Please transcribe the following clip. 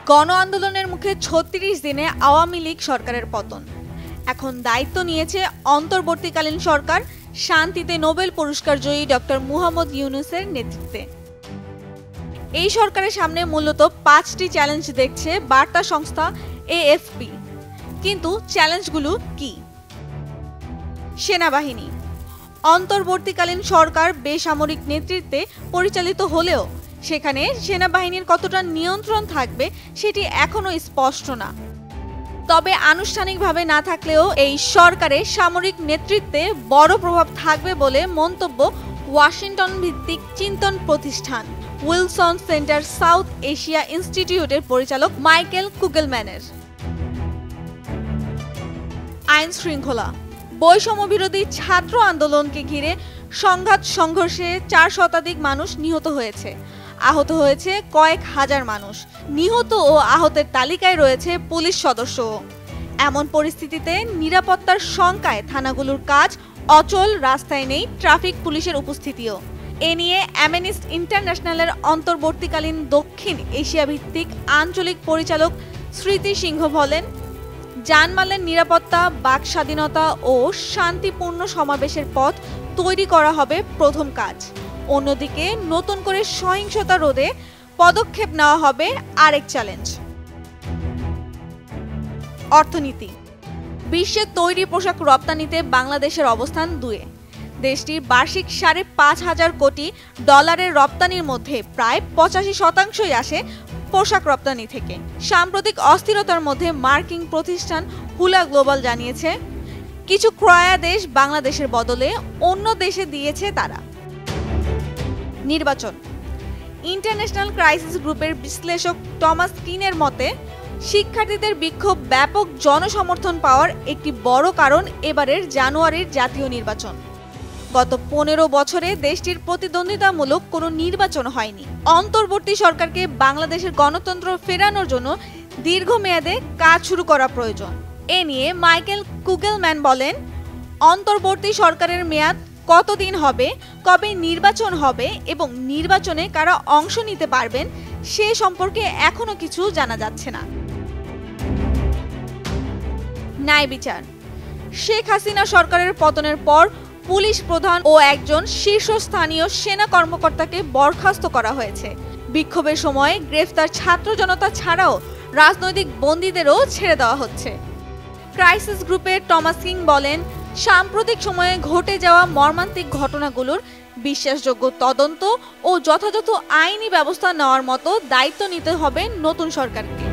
গণ আন্দোলনের মুখে ৩৬ দিনে আওয়ামী লীগ সরকারের পতন। এখন দায়িত্ব নিয়েছে অন্তর্বর্তীকালীন সরকার, শান্তিতে নোবেল পুরস্কার জয়ী ডক্টর মুহাম্মদ ইউনূসের নেতৃত্বে। এই সরকারের সামনে মূলত ৫টি চ্যালেঞ্জ দেখছে বার্তা সংস্থা এএফপি। কিন্তু চ্যালেঞ্জগুলো কি? সেনাবাহিনী। অন্তর্বর্তীকালীন সরকার বেসামরিক নেতৃত্বে পরিচালিত হলেও সেখানে সেনাবাহিনীর কতটা নিয়ন্ত্রণ থাকবে সেটি এখনো স্পষ্ট না। তবে আনুষ্ঠানিকভাবে না থাকলেও এই সরকারের সামরিক নেতৃত্বে বড় প্রভাব থাকবে বলে মন্তব্য ওয়াশিংটন ভিত্তিক চিন্তন প্রতিষ্ঠান উইলসন সেন্টার সাউথ এশিয়া ইনস্টিটিউটের পরিচালক মাইকেল কুগেলম্যানের। আইন শৃঙ্খলা। বৈষম্য বিরোধী ছাত্র আন্দোলনকে ঘিরে সংঘর্ষে ৪ শতাধিক মানুষ নিহত হয়েছে, আহত হয়েছে কয়েক হাজার মানুষ। নিহত ও আহতের তালিকায় রয়েছে পুলিশ সদস্যও। এমন পরিস্থিতিতে নিরাপত্তার শঙ্কায় থানাগুলোর কাজ অচল, রাস্তায় নেই ট্রাফিক পুলিশের উপস্থিতিও। এ নিয়ে অ্যামনেস্টি ইন্টারন্যাশনালের অন্তর্বর্তীকালীন দক্ষিণ এশিয়া ভিত্তিক আঞ্চলিক পরিচালক স্মৃতি সিংহ বলেন, জানমালের নিরাপত্তা, বাক স্বাধীনতা ও শান্তিপূর্ণ সমাবেশের পথ তৈরি করা হবে প্রথম কাজ। অন্যদিকে নতুন করে সহিংসতা রোধে পদক্ষেপ নেওয়া হবে আরেক চ্যালেঞ্জ। অর্থনীতি। বিশ্বের তৈরি পোশাক রপ্তানিতে বাংলাদেশের অবস্থান ২-এ। দেশটির বার্ষিক $৫,৫০০ কোটি রপ্তানির মধ্যে প্রায় ৮৫% আসে পোশাক রপ্তানি থেকে। সাম্প্রতিক অস্থিরতার মধ্যে মার্কিন প্রতিষ্ঠান হুলা গ্লোবাল জানিয়েছে, কিছু ক্রয়াদেশ বাংলাদেশের বদলে অন্য দেশে দিয়েছে তারা। নির্বাচন। ইন্টারন্যাশনাল ক্রাইসিস গ্রুপের বিশ্লেষক টমাস কিনের মতে, শিক্ষার্থীদের বিক্ষোভ ব্যাপক জনসমর্থন পাওয়ার একটি বড় কারণ এবারের জানুয়ারির জাতীয় নির্বাচন। গত ১৫ বছরে দেশটির প্রতিদ্বন্দ্বিতামূলক কোনো নির্বাচন হয়নি। অন্তর্বর্তী সরকারকে বাংলাদেশের গণতন্ত্র ফেরানোর জন্য দীর্ঘমেয়াদে কাজ শুরু করা প্রয়োজন। এ নিয়ে মাইকেল কুগেলম্যান বলেন, অন্তর্বর্তী সরকারের মেয়াদ কতদিন হবে, কবে নির্বাচন হবে এবং নির্বাচনে কারা অংশ নিতে পারবেন সে সম্পর্কে এখনো কিছু জানা যাচ্ছে না। ন্যায় বিচার। শেখ হাসিনা সরকারের পতনের পর পুলিশ প্রধান ও একজন শীর্ষস্থানীয় সেনা কর্মকর্তাকে বরখাস্ত করা হয়েছে। বিক্ষোভের সময় গ্রেফতার ছাত্র জনতা ছাড়াও রাজনৈতিক বন্দীদেরও ছেড়ে দেওয়া হচ্ছে। ক্রাইসিস গ্রুপের টমাস কিং বলেন, সাম্প্রতিক সময়ে ঘটে যাওয়া মর্মান্তিক ঘটনাগুলোর বিশ্বাসযোগ্য তদন্ত ও যথাযথ আইনি ব্যবস্থা নেওয়ার মতো দায়িত্ব নিতে হবে নতুন সরকারকে।